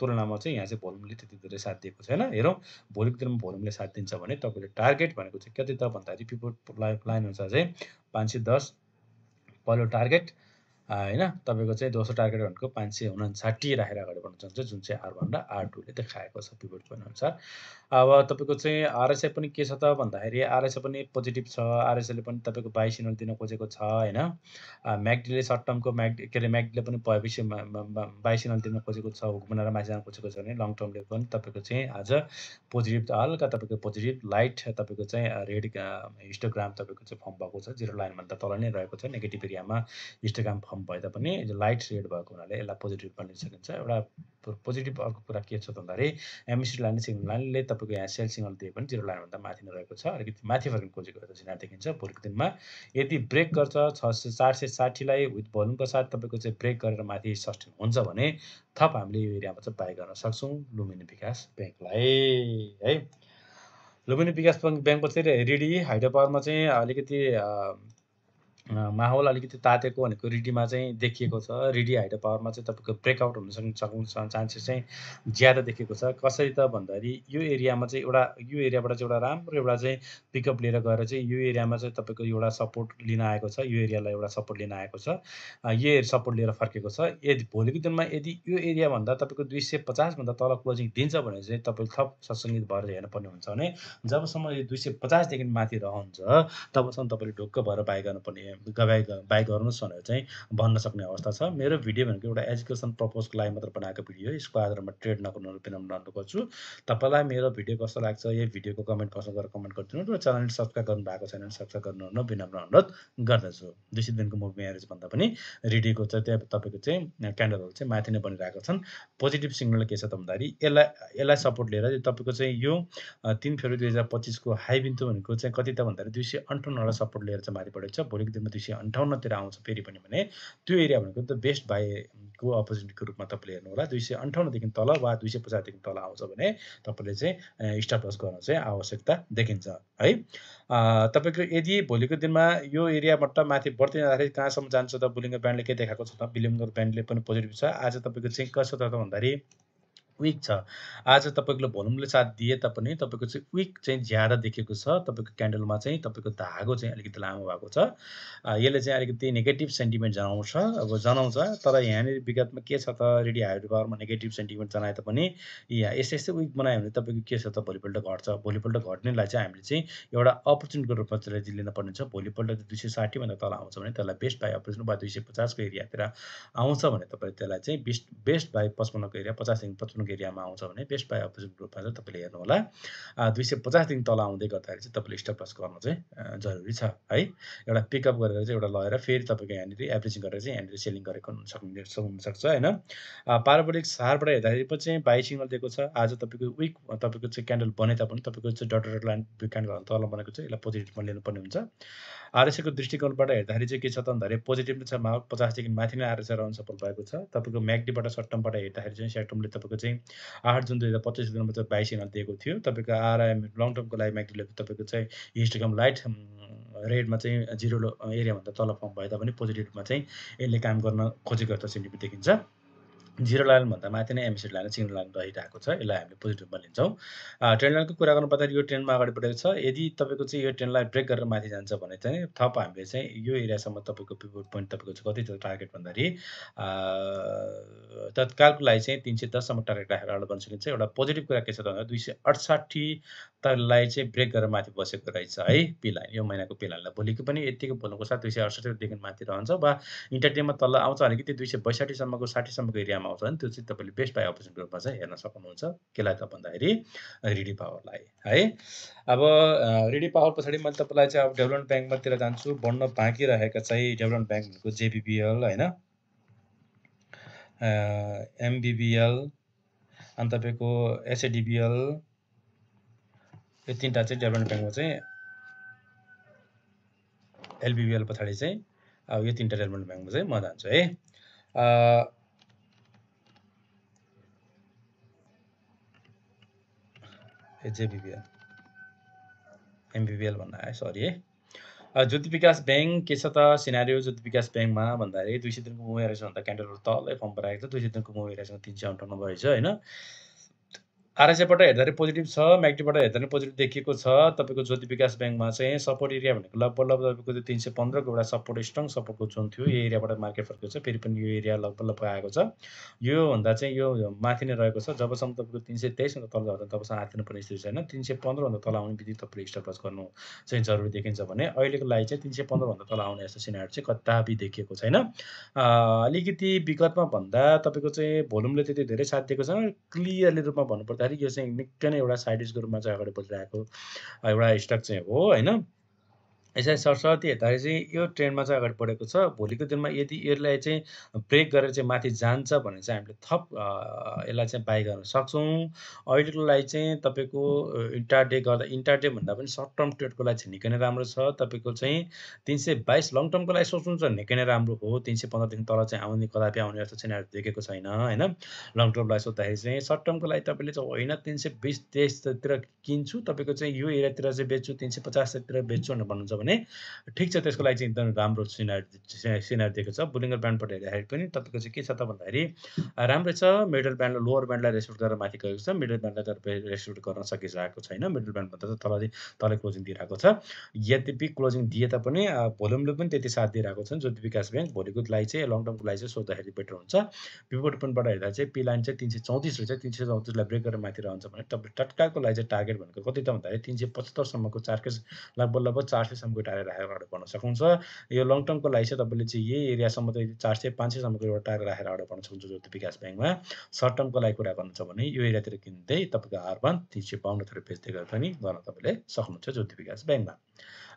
Speaker 1: तुलनामा चाहिँ यहाँ चाहिँ भोल्युमले त्यति धेरै साथ दिएको छैन। हेरौँ भोलिको दिनमा भोल्युमले साथ दिन्छ भने तपाईँले टार्गेट भनेको चाहिँ कति त भन्दाखेरि पिभट लाइन अनुसार चाहिँ 510 पहिलो टार्गेट होइन। तपाईँको चाहिँ दोस्रो टार्गेट भनेको 559 राखेर अगाडि बढ्न सक्छ, जुन चाहिँ R1 र R2ले देखाएको छ पिभट पोइन्ट अनुसार। अब तपाईँको चाहिँ आरएसआई पनि के छ त भन्दाखेरि आरएसआई पनि पोजिटिभ छ। आरएसआईले पनि तपाईँको 22 सिग्नल दिन खोजेको छ होइन। म्याकडीले सर्ट टर्मको म्याकडीले पनि भएपछि 22 सिग्नल दिन खोजेको छ, हुक बनाएर माथि जान खोजेको छ भने लङ टर्मले पनि तपाईँको चाहिँ आज पोजिटिभ हल्का तपाईँको पोजिटिभ लाइट तपाईँको चाहिँ रेड हिस्टोग्राम तपाईँको चाहिँ फर्म भएको छ। जिरो लाइनभन्दा तल नै रहेको छ। नेगेटिभ एरियामा हिस्टोग्राम फर्म भए तापनि लाइट रेड भएको हुनाले यसलाई पोजिटिभ बन्न सकिन्छ। एउटा पोजिटिभ अर्को कुरा के छ भन्दाखेरि एमएससी लाइन सिग्नल लाइनले तपाईँको यहाँ सेल सिग्नल दिए पनि जिरो लाइनभन्दा माथि नै रहेको छ, अलिकति माथि फर्किन खोजेको एउटा सिनारी देखिन्छ। भोलिको दिनमा यदि ब्रेक गर्छ 460लाई विथ भोल्युमको साथ तपाईँको चाहिँ ब्रेक गरेर माथि सस्टेन हुन्छ भने थप हामीले यो एरियामा चाहिँ बाई गर्न सक्छौँ लुम्बिनी विकास ब्याङ्कलाई है। लुम्बिनी विकास ब्याङ्कको चाहिँ रिडी हाइड्रो पावरमा चाहिँ अलिकति माहौल अलिकति तातेको भनेको रिडीमा चाहिँ देखिएको छ। रिडी हाइड्रो पावरमा चाहिँ तपाईँको ब्रेकआउट हुन सक्ने चान्सेस चाहिँ ज्यादा देखिएको छ। कसरी त भन्दाखेरि यो एरियामा चाहिँ यो एरियाबाट चाहिँ एउटा राम्रो एउटा चाहिँ पिकअप लिएर गएर चाहिँ यो एरियामा चाहिँ तपाईँको एउटा सपोर्ट लिन आएको छ। यो एरियालाई एउटा सपोर्ट लिन आएको छ, यो सपोर्ट लिएर फर्केको छ। यदि भोलिको दिनमा यदि यो एरियाभन्दा तपाईँको 250 भन्दा तल क्लोजिङ दिन्छ भने चाहिँ तपाईँले थप सत्सङ्गित भएर हेर्नुपर्ने हुन्छ भने जबसम्म यो 250 देखि माथि रहन्छ तबसम्म तपाईँले ढुक्क भएर बाई गर्नुपर्ने बाई गर्नुहोस् भनेर चाहिँ भन्न सक्ने अवस्था छ। मेरो भिडियो भनेको एउटा एजुकेसन पर्पजको लागि मात्र बनाएको भिडियो, यसको आधारमा ट्रेड नगर्नु विनम्र अनुरोध गर्छु। तपाईँलाई मेरो भिडियो कस्तो लाग्छ यही भिडियोको कमेन्ट बक्समा गएर कमेन्ट गरिदिनु र च्यानल सब्सक्राइब गर्नु भएको छैन भने सब्सक्राइब गर्नु विनम्र अनुरोध गर्दछु। 200 दिनको मुभ एभरेज भन्दा पनि रिडीको चाहिँ त्यहाँ तपाईँको चाहिँ क्यान्डलहरू चाहिँ माथि नै बनिरहेका छन्। पोजिटिभ सिग्नल के छ त भन्दाखेरि यसलाई सपोर्ट लिएर तपाईँको चाहिँ यो 3 फेब्रुअरी 2025 को हाई बिन्दु भनेको चाहिँ कति त भन्दाखेरि 258 सपोर्ट लिएर चाहिँ माथि बढेको छ। भोलिको दिनमा 258 तिर आउँछ फेरि पनि भने त्यो एरिया भनेको त बेस्ट बाईको अपर्च्युनिटीको रूपमा तपाईँले हेर्नु होला। 258 देखि तल वा 250 देखि तल आउँछ भने तपाईँले चाहिँ स्टप लस गर्न चाहिँ आवश्यकता देखिन्छ है। तपाईँको यदि भोलिको दिनमा यो एरियाबाट माथि बढ्दै जाँदाखेरि कहाँसम्म जान्छ त बोलिङ्गर ब्यान्डले के देखाएको छ त बोलिङ्गर ब्यान्डले पनि पोजिटिभ छ। आज तपाईँको चाहिँ कसो त भन्दाखेरि विक छ। आज तपाईँको भोल्युमले साथ दिए तापनि तपाईँको चाहिँ विक चाहिँ ज्यादा देखेको छ। तपाईँको क्यान्डलमा चाहिँ तपाईँको धागो चाहिँ अलिकति लामो भएको छ। यसले चाहिँ अलिकति नेगेटिभ सेन्टिमेन्ट जनाउँछ। तर यहाँनिर विगतमा के छ त रिडी हाइड्रो पावरमा नेगेटिभ सेन्टिमेन्ट जनाए तापनि यस्तै विक बनायो भने तपाईँको के छ त भोलिपल्ट घट्छ। भोलिपल्ट घट्नेलाई चाहिँ हामीले चाहिँ एउटा अपर्च्युनिटीको रूपमा चाहिँ लिनुपर्ने छ। भोलिपल्ट 260 भन्दा तल आउँछ भने त्यसलाई बेस्ट बाई अपर्च्युनिटी वा 250 को एरियातिर आउँछ भने तपाईँले त्यसलाई चाहिँ बेस्ट बाई 55 को एरिया 50 देखि 55 सम्मको एरियामा आउँछ भने बेस्ट बाई अपोजिट ग्रुपमा चाहिँ तपाईँले हेर्नु होला 250 देखि तल आउँदै गर्दाखेरि चाहिँ तपाईँले स्टप लस गर्नु चाहिँ जरुरी छ है एउटा पिकअप गरेर चाहिँ एउटा लगेर फेरि तपाईँको यहाँनिर एभरेजिङ गरेर चाहिँ यहाँनिर सेलिङ गरेको हुनसक्छ होइन पाराबोलिक सारबाट हेर्दाखेरि पनि चाहिँ बाई सिग्नल दिएको छ आज तपाईँको विक तपाईँको चाहिँ क्यान्डल बने तापनि तपाईँको चाहिँ डटेड लाइन क्यान्डल तल बनेको चाहिँ यसलाई पोजिटिभमा लिनुपर्ने हुन्छ आरएसएको दृष्टिकोणबाट हेर्दाखेरि चाहिँ के छ त भन्दाखेरि पोजिटिभ छ 50 देखि माथि नै आरएसए रहन सफल भएको छ तपाईँको म्याक्डीबाट सर्ट टर्मबाट हेर्दाखेरि चाहिँ सर्ट टर्मले तपाईँको चाहिँ 8 जुन 2025 दिनमा चाहिँ 22 सिग्नल दिएको थियो तपाईँको आरआइएम लङ टर्मको लागि म्याक्डीले तपाईँको चाहिँ हिस्टोग्राम लाइट रेडमा चाहिँ 0 एरियाभन्दा तल फर्म भए तापनि पोजिटिभमा चाहिँ यसले काम गर्न खोजेको जस्तो सिन्डिकेट देखिन्छ 0 लाइनभन्दा माथि नै एमएससी लाइन सिग्नल लाइन रहिरहेको छ यसलाई हामीले पोजिटिभमा लिन्छौँ ट्रेन्ड लाइनको कुरा गर्नु पर्दाखेरि यो ट्रेन्डमा अगाडि बढेको छ यदि तपाईँको चाहिँ यो ट्रेन्डलाई ब्रेक गरेर माथि जान्छ भने चाहिँ थप हामीले चाहिँ यो एरियासम्म तपाईँको पिभट पोइन्ट तपाईँको चाहिँ कति छ टार्गेट भन्दाखेरि तत्कालको लागि चाहिँ 310 सम्म टार्गेट राखेर अगाडि बढ्न सकिन्छ एउटा पोजिटिभ कुरा के छ त भन्दा 268 लाई चाहिँ ब्रेक गरेर माथि बसेको रहेछ है पी लाइन यो महिनाको पी लाइनलाई भोलिको पनि यतिको बोल्नुको साथ 268 देखि माथि रहन्छ वा इन्टरडेमा तल आउँछ अलिकति 262 सम्मको 60 सम्मको एरियामा आउँछ भने त्यो चाहिँ तपाईँले बेस्ट बाई अपोजिट ग्रुपमा चाहिँ हेर्न सक्नुहुन्छ केलाई त भन्दाखेरि रिडी पावरलाई है अब रिडी पावर पछाडि मैले तपाईँलाई चाहिँ अब डेभलपमेन्ट ब्याङ्कमातिर जान्छु बढ्न बाँकी रहेका चाहिँ डेभलपमेन्ट ब्याङ्कको जेबिबिएल होइन एमबिबिएल अनि तपाईँको एसएडिबिएल यो तीनटा चाहिँ डेभलपमेन्ट ब्याङ्कमा चाहिँ एलबिबिएल पछाडि चाहिँ अब यो तीनटा डेभलपमेन्ट ब्याङ्कमा चाहिँ म जान्छु है जेबिबिएल एमबिबिएल भन्न आयो सरी है ज्योति विकास ब्याङ्क के छ त सिनारियो ज्योति विकास ब्याङ्कमा भन्दाखेरि 200 दिनको मुभ एभरेज भन्दा क्यान्डलहरू तलै फर्म भइरहेको छ 200 दिनको मुभ एभरेजमा 358 भएछ होइन आरएसएबाट हेर्दाखेरि पोजिटिभ छ म्याक्डीबाट हेर्दाखेरि पोजिटिभ देखिएको छ तपाईँको ज्योति विकास ब्याङ्कमा चाहिँ सपोर्ट एरिया भनेको लगभग तपाईँको 315 को एउटा सपोर्ट स्ट्रङ सपोर्टको जोन थियो यो एरियाबाट मार्केट फर्केको छ फेरि पनि यो एरिया लगभग आएको छ यो भन्दा चाहिँ यो माथि नै रहेको छ जबसम्म तपाईँको 323 भन्दा तल जाँदा तबसम्म आत्तिनुपर्ने स्थिति छैन 315 भन्दा तल आउने बित्तिकै तपाईँले स्टप लस गर्नु चाहिँ जरुरी देखिन्छ भने अहिलेको लागि चाहिँ 315 भन्दा तल आउने यस्तो सिनारियो चाहिँ कदापि देखिएको छैन अलिकति विगतमा भन्दा तपाईँको चाहिँ भोल्युमले त्यति धेरै साथ दिएको छैन क्लियरली रूपमा भन्नुपर्दा यो चाहिँ निकै नै एउटा साइडिजको रूपमा चाहिँ अगाडि बढिरहेको एउटा स्टक चाहिँ हो होइन यसरी सरस्वती हेर्दाखेरि चाहिँ यो ट्रेन्डमा चाहिँ अगाडि बढेको छ भोलिको दिनमा यदि यसलाई चाहिँ ब्रेक गरेर चाहिँ माथि जान्छ भने चाहिँ हामीले थप यसलाई चाहिँ बाई गर्न सक्छौँ अहिलेको लागि चाहिँ तपाईँको इन्टरडे गर्दा इन्टरडे भन्दा पनि सर्ट टर्म ट्रेडको लागि चाहिँ निकै नै राम्रो छ तपाईँको चाहिँ 322 लङ टर्मको लागि सोच्नुहुन्छ निकै नै राम्रो हो 315 देखि तल चाहिँ आउने कदापि आउने जस्तो चाहिँ देखेको छैन होइन लङ टर्मलाई सोद्धाखेरि चाहिँ सर्ट टर्मको लागि तपाईँले चाहिँ होइन 320 23 किन्छु तपाईँको चाहिँ यो एरियातिर चाहिँ बेच्छु 350 तिर बेच्छु भनेर भन्नुहुन्छ भने ठिक छ त्यसको लागि चाहिँ एकदम राम्रो सिनारी दिएको छ बुलिङ्गर ब्यान्डबाट हेर्दाखेरि पनि तपाईँको चाहिँ के छ त भन्दाखेरि राम्रै छ मिडल ब्यान्ड लोवर ब्यान्डलाई रेस्पेक्ट गरेर माथि गएको छ मिडल ब्यान्डलाई तपाईँ रेस्पेक्ट गर्न सकिरहेको छैन मिडल ब्यान्डभन्दा चाहिँ तलै क्लोजिङ दिइरहेको छ यद्यपि क्लोजिङ दिए तापनि भोल्युमले पनि त्यति साथ दिइरहेको छ ज्योति विकास ब्याङ्क भोलिको लागि चाहिँ लङ टर्मको लागि चाहिँ सोद्धाखेरि बेटर हुन्छ पिभट पोइन्टबाट हेर्दा चाहिँ पी लाइन चाहिँ 334 रहेछ 334 लाई ब्रेक गरेर माथि रहन्छ भने तपाईँ तत्कालको लागि चाहिँ टार्गेट भनेको कति त भन्दाखेरि 375 सम्मको लगभग 400 सम्मको टार्गेट राखेर अगाडि बढ्न सक्नुहुन्छ यो लङ टर्मको लागि चाहिँ तपाईँले चाहिँ यही एरियासम्म त 400 500 सम्मको एउटा टार्गेट राखेर अगाडि बढ्न सक्नुहुन्छ ज्योति विकास ब्याङ्कमा सर्ट टर्मको लागि कुरा गर्नु छ भने यो एरियातिर किन्दै तपाईँको R1 352 थरी बेच्दै गरेर पनि गर्न तपाईँले सक्नुहुन्छ ज्योति विकास ब्याङ्कमा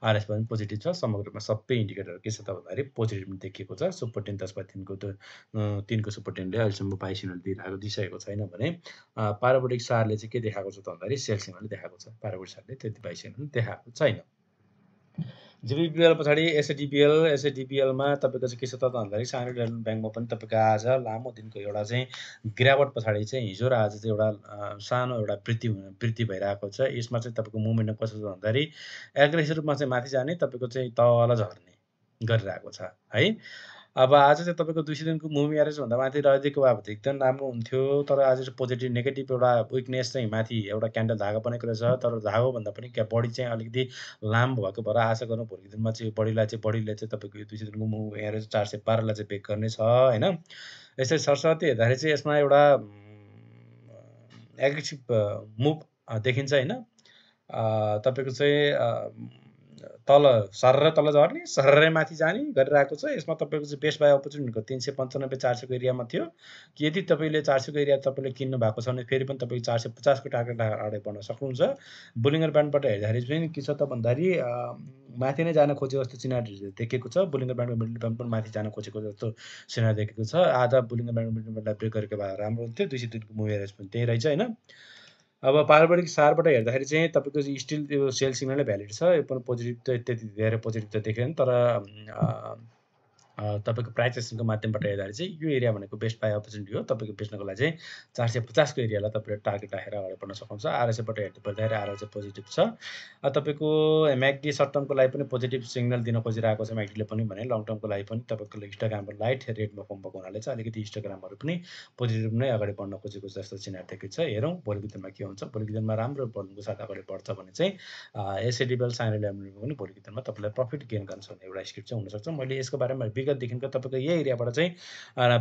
Speaker 1: आरएस पनि पोजिटिभ छ समग्र रूपमा सबै इन्डिकेटर के छ त भन्दाखेरि पोजिटिभ देखिएको छ सुपर 10 10/3 को 3 को सुपर 10 ले अहिलेसम्म बाई सिग्नल दिइसकेको छैन भने पाराबोलिक सारले चाहिँ के देखाएको छ त भन्दाखेरि सेल सिग्नल देखाएको छ पाराबोलिक सारले त्यति बाई सिग्नल देखाएको छैन जेबिबिएल पछाडि एसएडिबिएलमा तपाईँको चाहिँ के छ त भन्दाखेरि सानो डेभलपमेन्ट ब्याङ्कमा पनि तपाईँको आज लामो दिनको एउटा चाहिँ गिरावट पछाडि चाहिँ हिजो र आज चाहिँ एउटा सानो एउटा वृद्धि भइरहेको छ यसमा चाहिँ तपाईँको मुभमेन्ट कस्तो छ भन्दाखेरि एग्रेसिभ रूपमा चाहिँ माथि जाने तपाईँको चाहिँ तल झर्ने गरिरहेको छ है अब आज चाहिँ तपाईँको 200 दिनको मुभ एभरेज भन्दा माथि रहेको भए त एकदम राम्रो हुन्थ्यो तर आज चाहिँ पोजिटिभ नेगेटिभ एउटा विकनेस चाहिँ माथि एउटा क्यान्डल धागा बनेको रहेछ तर धागोभन्दा पनि बढी चाहिँ अलिकति लामो भएको भएर आशा गर्नु भोलिको दिनमा चाहिँ बढीले चाहिँ तपाईँको 200 दिनको मुभ एभरेज 412 लाई चाहिँ ब्रेक गर्ने छ होइन यसरी सरस्वती हेर्दाखेरि चाहिँ यसमा एउटा एग्रेसिभ मुभ देखिन्छ होइन तपाईँको चाहिँ तल सरर तल झर्ने सररै माथि जाने गरिरहेको छ। यसमा तपाईँको चाहिँ बेस्ट बाई अपर्च्युनिटीको 395 400 को एरियामा थियो। यदि तपाईँले 400 को एरिया तपाईँले किन्नु भएको छ भने फेरि पनि तपाईँको 450 को टार्गेट अगाडि बढ्न सक्नुहुन्छ। बोलिङर ब्यान्डबाट हेर्दाखेरि चाहिँ के छ त भन्दाखेरि माथि नै जान खोजेको जस्तो सिनारी देखेको छ। बोलिङर ब्यान्डको मिडल ब्यान्ड पनि माथि जान खोजेको जस्तो सिनारी देखेको छ। आज बोलिङर ब्यान्डको मिडल ब्यान्डलाई ब्रेक गरेको भए राम्रो हुन्थ्यो। 203 को मुभ एभरेज पनि त्यही रहेछ हैन। अब पारम्परिक सारबाट हेर्दाखेरि चाहिँ तपाईँको स्टिल त्यो सेल सिग्नलै भ्यालिड छ। यो पनि पोजिटिभ त त्यति धेरै पोजिटिभ त देखेन, तर तपाईँको प्राइस एक्सनको माध्यमबाट हेर्दाखेरि चाहिँ यो एरिया भनेको बेस्ट बाई अपर्च्युनिटी हो। तपाईँको बेच्नको लागि चाहिँ 450 को एरियालाई तपाईँले टार्गेट राखेर अगाडि बढ्न सक्नुहुन्छ। आरएसएबाट हेर्नु पर्दाखेरि आरएसए पोजिटिभ छ। तपाईँको म्याकडी सर्ट टर्मको लागि पनि पोजिटिभ सिग्नल दिन खोजिरहेको छ म्याकडीले पनि भने लङ टर्मको लागि पनि तपाईँको हिस्टोग्राममा लाइट रेडमा फर्म भएको हुनाले चाहिँ अलिकति हिस्टोग्रामहरू पनि पोजिटिभ नै अगाडि बढ्न खोजेको जस्तो सिनारी देखेको छ। हेरौँ भोलिको दिनमा के हुन्छ। भोलिको दिनमा राम्रो बढ्नुको साथ अगाडि बढ्छ भने चाहिँ एसएडी बेल साइनल पनि भोलिको दिनमा तपाईँलाई प्रफिट गेन गर्न सक्ने एउटा स्क्रिप्ट चाहिँ हुनसक्छ। मैले यसको बारेमा विगतदेखिको तपाईँको यही एरियाबाट चाहिँ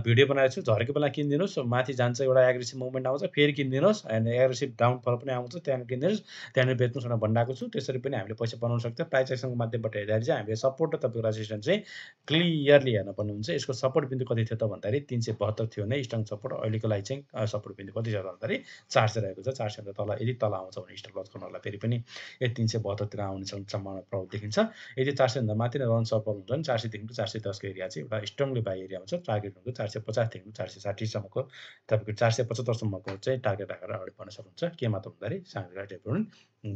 Speaker 1: भिडियो बनाएको छु। झरेको बेला किनिदिनुहोस्, माथि जान्छ एउटा एग्रेसिभ मुभमेन्ट आउँछ फेरि किनिदिनुहोस्, एन्ड एग्रेसिभ डाउनफल पनि आउँछ त्यहाँनिर किनिदिनुहोस्, त्यहाँनिर बेच्नुहोस् भनेर भनिरहेको छु। त्यसरी पनि हामीले पैसा बनाउन सक्छ। प्राइस एक्सनको माध्यमबाट हेर्दाखेरि चाहिँ हामीले सपोर्ट र तपाईँको रेजिस्टेन्स चाहिँ क्लियरली हेर्नुपर्ने हुन्छ। यसको सपोर्ट बिन्दु कति थियो त भन्दाखेरि 372 थियो भने स्ट्रङ सपोर्ट। अहिलेको लागि चाहिँ सपोर्ट बिन्दु कति छ भन्दाखेरि 400 रहेको छ। 400 तल यदि तल आउँछ भने स्टप लस गर्नलाई फेरि पनि 372 तिर आउने सम्भावना प्रबल देखिन्छ। यदि 400 भन्दा माथि रन सफल हुन्छ भने 400 देखि 410 को एरिया चाहिँ एउटा स्ट्रङली बाई एरियामा छ। टार्गेट भनेको 450 देखि 460 सम्मको तपाईँको 475 सम्मको चाहिँ टार्गेट राखेर अगाडि बढ्न सक्नुहुन्छ। केमा त भन्दाखेरि साङ्घाई डेभलपमेन्ट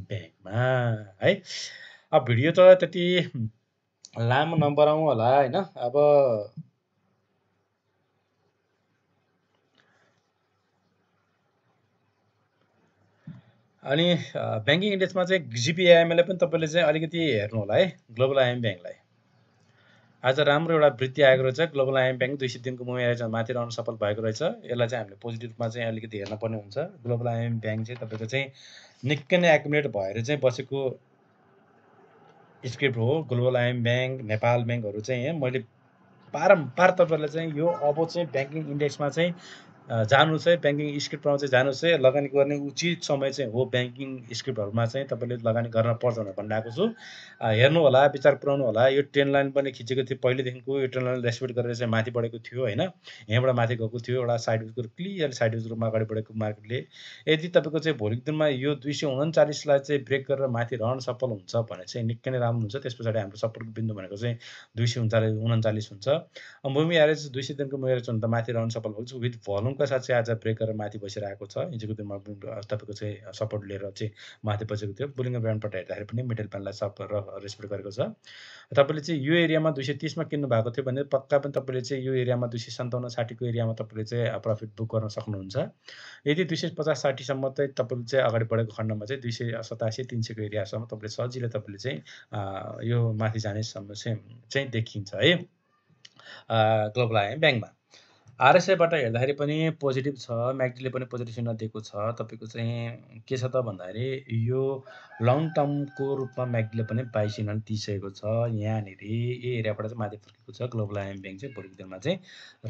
Speaker 1: ब्याङ्कमा है। अब भिडियो त त्यति लामो नबनाउँ होला हैन। अब अनि ब्याङ्किङ इन्डेक्समा चाहिँ जिपिआइएमएलले पनि तपाईँले चाहिँ अलिकति हेर्नु होला है। ग्लोबल आइएम ब्याङ्कलाई आज राम्रो एउटा वृद्धि आएको रहेछ। ग्लोबल आइएम ब्याङ्क 200 दिनको मुभ एभरेज माथि रहन सफल भएको रहेछ। यसलाई चाहिँ हामीले पोजिटिभमा चाहिँ अलिकति हेर्न पर्ने हुन्छ। ग्लोबल आइएम ब्याङ्क चाहिँ तपाईँको चाहिँ निकै नै एकुमुलेट भएर चाहिँ बसेको स्क्रिप्ट हो। ग्लोबल आइएम ब्याङ्क, नेपाल ब्याङ्कहरू चाहिँ मैले बारम्बार तपाईँलाई चाहिँ यो अब चाहिँ ब्याङ्किङ इन्डेक्समा चाहिँ जानु चाहिँ ब्याङ्किङ स्क्रिप्टमा चाहिँ जानु चाहिँ लगानी गर्ने उचित समय चाहिँ हो। ब्याङ्किङ स्क्रिप्टहरूमा चाहिँ तपाईँले लगानी गर्न पर्छ भनेर भनिरहेको छु। हेर्नु होला, विचार पुऱ्याउनु होला। यो ट्रेन लाइन पनि खिचेको थियो पहिलेदेखिको। यो ट्रेन लाइन रेस्पेक्ट गरेर चाहिँ माथि बढेको थियो हैन। यहाँबाट माथि गएको थियो एउटा साइडवेजको क्लियर साइडवेज रूपमा अगाडि बढेको मार्केटले। यदि तपाईँको चाहिँ भोलिको दिनमा यो 239 लाई चाहिँ ब्रेक गरेर माथि रहन सफल हुन्छ भने चाहिँ निकै नै राम्रो हुन्छ। त्यस पछाडि हाम्रो सपोर्टको बिन्दु भनेको चाहिँ 239 हुन्छ। मुभी एभरेज 200 दिनको मुभी एभरेज भन्दा माथि रहन सफल भएको छ। विथ भोल्युमका साथ चाहिँ आज ब्रेक गरेर माथि बसिरहेको छ। हिजोको दिनमा तपाईँको चाहिँ सपोर्ट लिएर चाहिँ माथि बसेको थियो। बुलिङ ब्यान्डबाट हेर्दाखेरि पनि मिडल ब्यान्डलाई सपोर्ट रेस्पेक्ट गरेको छ। तपाईँले चाहिँ यो एरियामा 230 मा किन्नु भएको थियो भने पक्का पनि तपाईँले चाहिँ यो एरियामा 257 60 को एरियामा तपाईँले चाहिँ प्रफिट बुक गर्न सक्नुहुन्छ। यदि 250 60 सम्म चाहिँ तपाईँले चाहिँ अगाडि बढेको खण्डमा चाहिँ 287 300 को एरियासम्म तपाईँले सजिलै तपाईँले चाहिँ यो माथि जाने समस्या चाहिँ देखिन्छ है ग्लोबल आइएम ब्याङ्कमा। आरएसआईबाट हेर्दाखेरि पनि पोजिटिभ छ। म्याकडीले पनि पोजिटिभ सिग्नल दिएको छ। तपाईँको चाहिँ के छ त भन्दाखेरि यो लङ टर्मको रूपमा म्याकडीले पनि बाई सिग्नल दिइसकेको छ। यहाँनिर यो एरियाबाट चाहिँ माथि फर्केको छ। ग्लोबल आइएम ब्याङ्क चाहिँ भोलिको दिनमा चाहिँ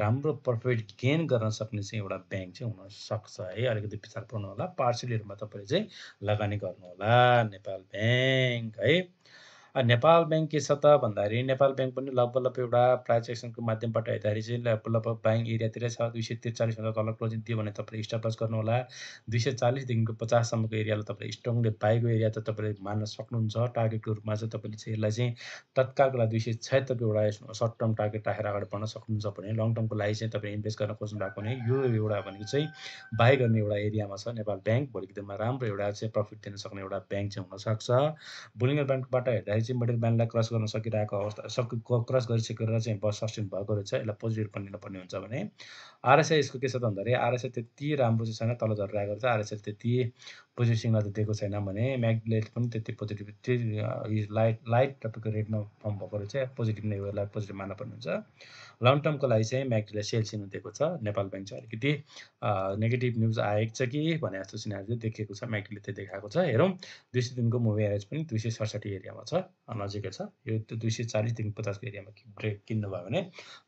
Speaker 1: राम्रो प्रफिट गेन गर्न सक्ने चाहिँ एउटा ब्याङ्क चाहिँ हुनसक्छ है। अलिकति विचार गर्नु होला। पार्सलीहरूमा तपाईँले चाहिँ लगानी गर्नु होला। नेपाल ब्याङ्क है। नेपाल ब्याङ्क के छ त भन्दाखेरि नेपाल ब्याङ्क पनि लगभग एउटा प्राइस एक्सनको माध्यमबाट हेर्दाखेरि चाहिँ लगभग बाइङ एरियातिरै छ। 243 भन्दा तल क्लोजिङ दियो भने तपाईँले स्टप लस गर्नु होला। 240 देखिको 50 सम्मको एरियालाई तपाईँले स्ट्रङली बाईको एरिया त तपाईँले मान्न सक्नुहुन्छ। टार्गेटको रूपमा चाहिँ तपाईँले चाहिँ यसलाई चाहिँ तत्कालको लागि 276 को एउटा सर्ट टर्म टार्गेट राखेर अगाडि बढ्न सक्नुहुन्छ भने लङ टर्मको लागि चाहिँ तपाईँ इन्भेस्ट गर्न खोज्नु भएको भने यो एउटा भनेको चाहिँ बाई गर्ने एउटा एरियामा छ नेपाल ब्याङ्क। भोलिको दिनमा राम्रो एउटा चाहिँ प्रफिट दिन सक्ने एउटा ब्याङ्क चाहिँ हुनसक्छ। बुलिङ ब्याङ्कबाट हेर्दाखेरि चाहिँ मिडल ब्यान्डलाई क्रस गर्न सकिरहेको अवस्था क्रस गरिसकेर चाहिँ बस सस्टेन भएको रहेछ। यसलाई पोजिटिभ पनि लिनुपर्ने हुन्छ भने आरएसआई यसको के छ त भन्दाखेरि आरएसआई त्यति राम्रो चाहिँ छैन, तल झरिरहेको रहेछ। आरएसआई त्यति पोजिटिभ सिग्नल त दिएको छैन भने म्याकडीले पनि त्यति पोजिटिभ लाइट तपाईँको रेडमा फर्म भएको रहेछ। पोजिटिभ नै हो, यसलाई पोजिटिभ मान्नुपर्ने हुन्छ। लङ टर्मको लागि चाहिँ म्याकडीले सेल सिग्नल दिएको छ। नेपाल ब्याङ्क चाहिँ अलिकति नेगेटिभ न्युज आएको छ कि भने जस्तो सिनारी चाहिँ देखिएको छ। म्याकडीले त्यो देखाएको छ। हेरौँ 200 दिनको मुभी एभरेज पनि 267 एरियामा छ, नजिकै छ। यो 240 देखि 50 को एरियामा ब्रेक किन्नु भयो भने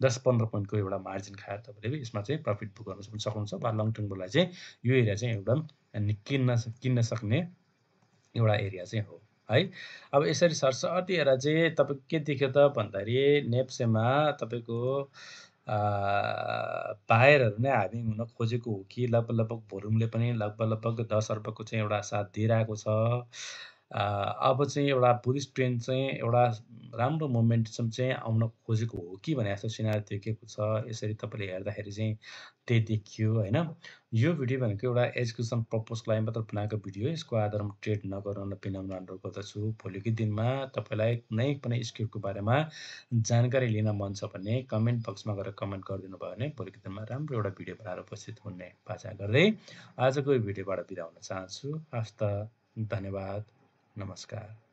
Speaker 1: 10-15 पोइन्टको एउटा मार्जिन खाएर तपाईँले यसमा चाहिँ प्रफिट बुक गर्न सक्नुहुन्छ। वा लङ टर्मको लागि चाहिँ यो एरिया चाहिँ एउटा किन्न सक्ने एउटा एरिया चाहिँ हो। है। अब यसरी सरसर्ती हेरेर चाहिँ तपाईँको के देख्यो त भन्दाखेरि नेप्सेमा तपाईँको बायरहरू नै हामी हुन खोजेको हो कि लगभग भोरुङले पनि लगभग 10 अर्बको चाहिँ एउटा साथ दिइरहेको छ। अब चाहिँ एउटा बुलिस ट्रेन्ड चाहिँ एउटा राम्रो मोमेन्टसम चाहिँ आउन खोजेको हो कि भने जस्तो सिनारी देखेको छ। यसरी तपाईँले हेर्दाखेरि चाहिँ त्यही देखियो होइन। यो भिडियो भनेको एउटा एजुकेसन पर्पजको लागि मात्र बनाएको भिडियो हो। यसको आधारमा ट्रेड नगराउन विनम्र अनुरोध गर्दछु। भोलिको दिनमा तपाईँलाई कुनै पनि स्किलको बारेमा जानकारी लिन मन छ भने कमेन्ट बक्समा गएर कमेन्ट गरिदिनु भयो भने भोलिको दिनमा राम्रो एउटा भिडियो बनाएर उपस्थित हुने बाचा गर्दै आजको यो भिडियोबाट बिदा हुन चाहन्छु। हस्त, धन्यवाद, नमस्कार।